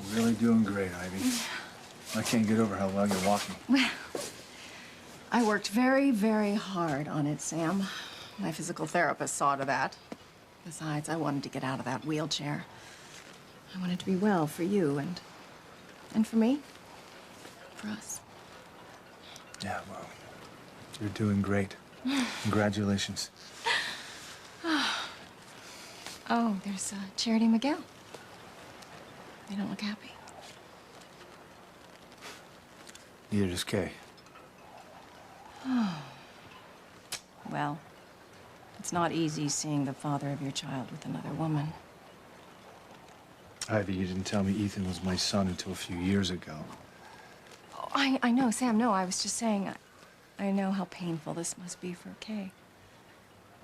You're really doing great, Ivy. I can't get over how well you're walking. Well, I worked very, very hard on it, Sam. My physical therapist saw to that. Besides, I wanted to get out of that wheelchair. I wanted to be well for you and for me. For us. Yeah, well, you're doing great. Congratulations. Oh, there's Charity Miguel. They don't look happy. Neither does Kay. Well, it's not easy seeing the father of your child with another woman. Ivy, you didn't tell me Ethan was my son until a few years ago. Oh, I know, Sam. No, I was just saying, I know how painful this must be for Kay.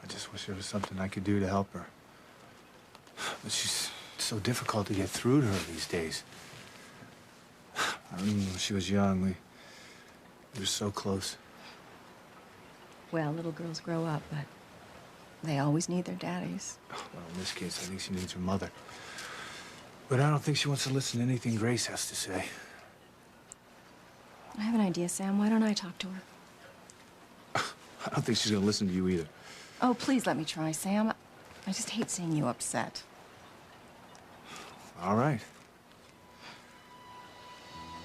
I just wish there was something I could do to help her. But she's so difficult to get through to her these days. I remember when she was young, we were so close. Well, little girls grow up, but they always need their daddies. Well, in this case, I think she needs her mother. But I don't think she wants to listen to anything Grace has to say. I have an idea, Sam. Why don't I talk to her? I don't think she's gonna listen to you either. Oh, please let me try, Sam. I just hate seeing you upset. All right.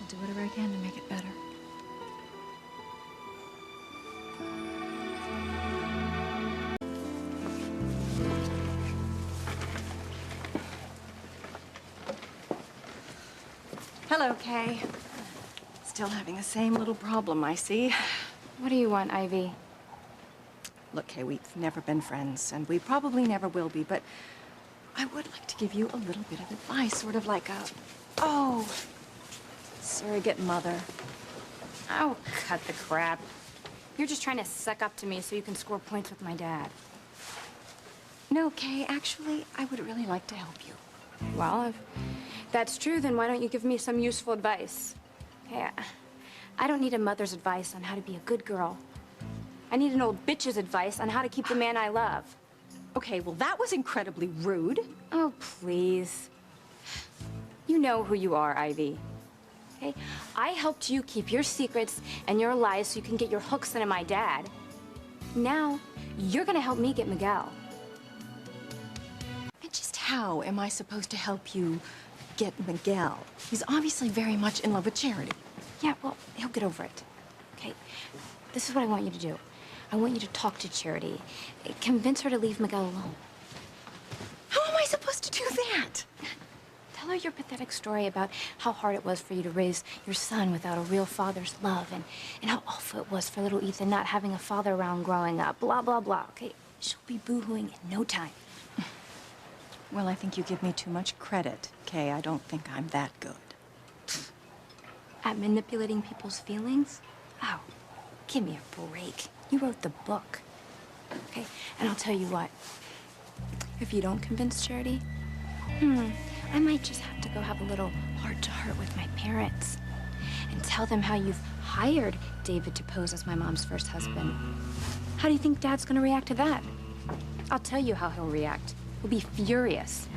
I'll do whatever I can to make it better. Hello, Kay. Still having the same little problem, I see. What do you want, Ivy? Look, Kay, we've never been friends, and we probably never will be, but I would like to give you a little bit of advice, sort of like a, surrogate mother. Oh, cut the crap. You're just trying to suck up to me so you can score points with my dad. No, Kay, actually, I would really like to help you. Well, if that's true, then why don't you give me some useful advice? Yeah, I don't need a mother's advice on how to be a good girl. I need an old bitch's advice on how to keep the man I love. Okay, well, that was incredibly rude. Oh, please. You know who you are, Ivy. Okay? I helped you keep your secrets and your lies so you can get your hooks into my dad. Now, you're gonna help me get Miguel. And just how am I supposed to help you get Miguel? He's obviously very much in love with Charity. Yeah, well, he'll get over it. Okay, this is what I want you to do. I want you to talk to Charity. Convince her to leave Miguel alone. How am I supposed to do that? Tell her your pathetic story about how hard it was for you to raise your son without a real father's love, and how awful it was for little Ethan not having a father around growing up, blah, blah, blah, okay? She'll be boo-hooing in no time. Well, I think you give me too much credit, Kay. I don't think I'm that good. At manipulating people's feelings? Oh, give me a break. You wrote the book. Okay, and I'll tell you what. If you don't convince Charity, I might just have to go have a little heart-to-heart with my parents and tell them how you've hired David to pose as my mom's first husband. How do you think Dad's gonna react to that? I'll tell you how he'll react. He'll be furious.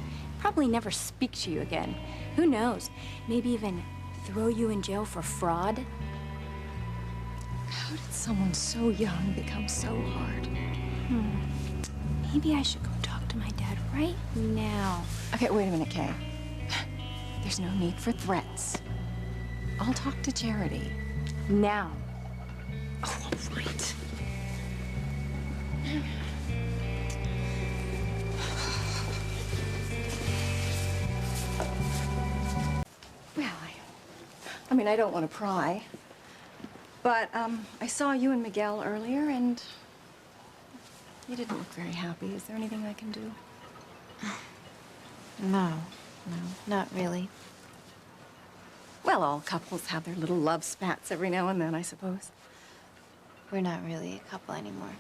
Probably never speak to you again. Who knows? Maybe even throw you in jail for fraud. How did someone so young become so hard? Maybe I should go talk to my dad right now. Okay, wait a minute, Kay. There's no need for threats. I'll talk to Charity. Now. Oh, all right. Well, I mean, I don't want to pry, but I saw you and Miguel earlier, and you didn't look very happy. Is there anything I can do? No, not really. Well, all couples have their little love spats every now and then, I suppose. We're not really a couple anymore.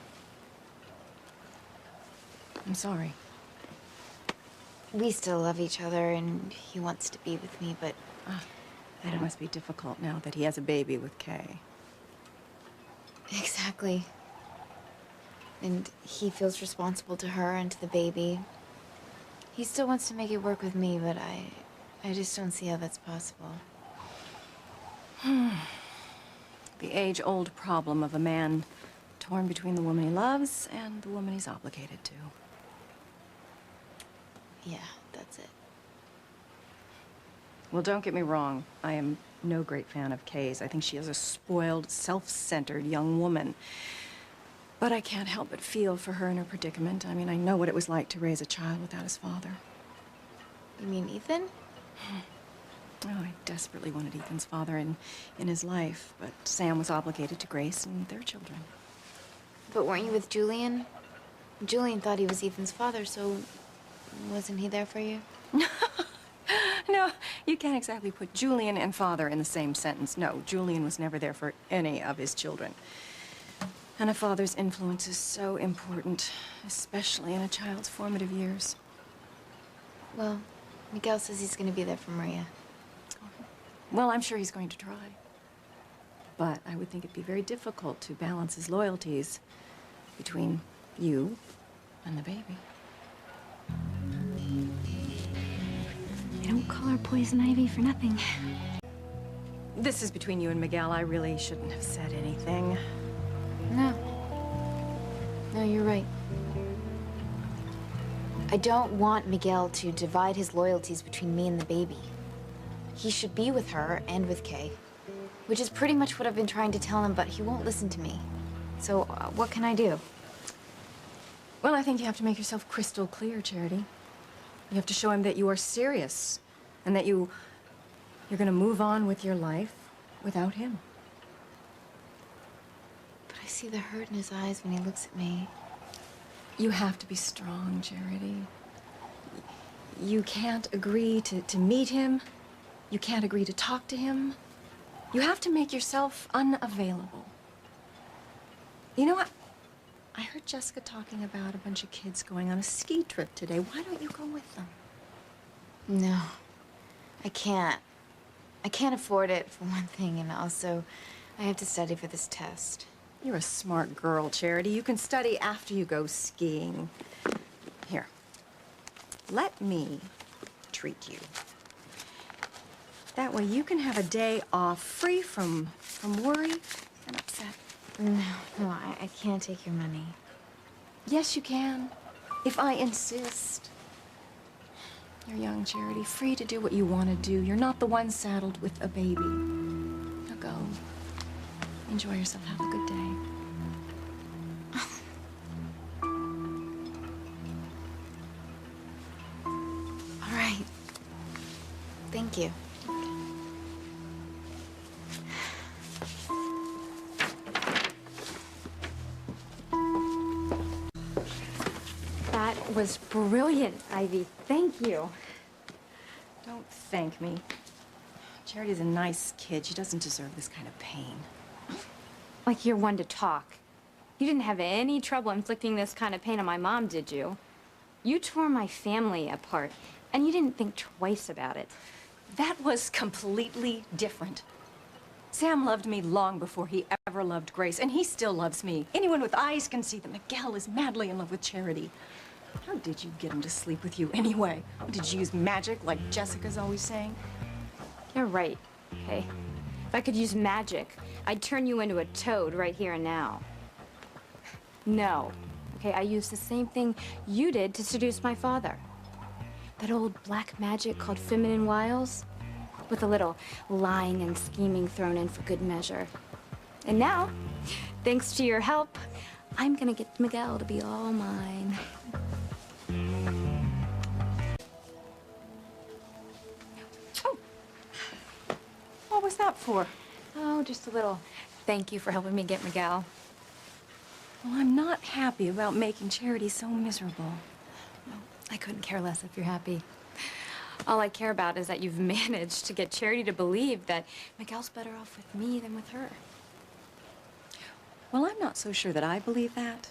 I'm sorry. We still love each other, and he wants to be with me, but It must be difficult now that he has a baby with Kay. exactly. And he feels responsible to her and to the baby. He still wants to make it work with me, but I just don't see how that's possible. The age-old problem of a man torn between the woman he loves and the woman he's obligated to. Yeah, that's it. Well, don't get me wrong. I am no great fan of Kay's. I think she is a spoiled, self-centered young woman. But I can't help but feel for her in her predicament. I mean, I know what it was like to raise a child without his father. You mean Ethan? Oh, I desperately wanted Ethan's father in his life, but Sam was obligated to Grace and their children. But weren't you with Julian? Julian thought he was Ethan's father, so wasn't he there for you? No, you can't exactly put Julian and father in the same sentence. No, Julian was never there for any of his children. And a father's influence is so important, especially in a child's formative years. Well, Miguel says he's gonna be there for Maria. Well, I'm sure he's going to try. But I would think it'd be very difficult to balance his loyalties between you and the baby. They don't call her Poison Ivy for nothing. This is between you and Miguel. I really shouldn't have said anything. No. No, you're right. I don't want Miguel to divide his loyalties between me and the baby. He should be with her and with Kay, which is pretty much what I've been trying to tell him, but he won't listen to me. So, what can I do? Well, I think you have to make yourself crystal clear, Charity. You have to show him that you are serious and that you're going to move on with your life without him. But I see the hurt in his eyes when he looks at me. You have to be strong, Charity. You can't agree to meet him. You can't agree to talk to him. You have to make yourself unavailable. You know what? I heard Jessica talking about a bunch of kids going on a ski trip today. Why don't you go with them? No, I can't. I can't afford it, for one thing, and also, I have to study for this test. You're a smart girl, Charity. You can study after you go skiing. Here, let me treat you. That way you can have a day off free from worry and upset. No, I can't take your money. Yes, you can, if I insist. You're young, Charity, free to do what you want to do. You're not the one saddled with a baby. Now go. Enjoy yourself. Have a good day. All right. Thank you. That was brilliant, Ivy. Thank you. Don't thank me. Charity's a nice kid. She doesn't deserve this kind of pain. Like you're one to talk. You didn't have any trouble inflicting this kind of pain on my mom, did you? You tore my family apart, and you didn't think twice about it. That was completely different. Sam loved me long before he ever loved Grace, and he still loves me. Anyone with eyes can see that Miguel is madly in love with Charity. How did you get him to sleep with you anyway? Did you use magic like Jessica's always saying? You're right, okay? If I could use magic, I'd turn you into a toad right here and now. No, okay? I used the same thing you did to seduce my father. That old black magic called feminine wiles, with a little lying and scheming thrown in for good measure. And now, thanks to your help, I'm gonna get Miguel to be all mine. Oh, what was that for? Oh, just a little thank you for helping me get Miguel. Well, I'm not happy about making Charity so miserable. I couldn't care less if you're happy. All I care about is that you've managed to get Charity to believe that Miguel's better off with me than with her. Well, I'm not so sure that I believe that,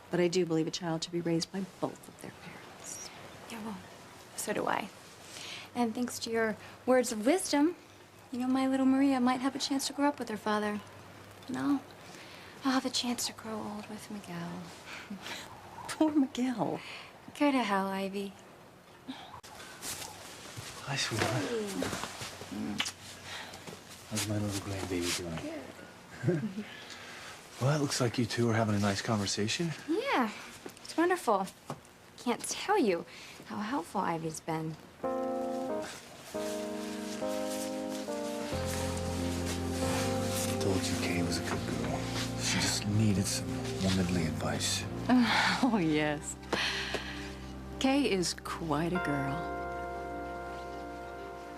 but I do believe a child should be raised by both of their parents. Yeah, well, so do I. And thanks to your words of wisdom, you know, my little Maria might have a chance to grow up with her father. No, I'll have a chance to grow old with Miguel. Poor Miguel. Go to hell, Ivy. Hi, sweetheart. How's my little grandbaby doing? Well, it looks like you two are having a nice conversation. Yeah, it's wonderful. Can't tell you how helpful Ivy's been. I told you Kay was a good girl. She just needed some womanly advice. Oh, yes. Kay is quite a girl.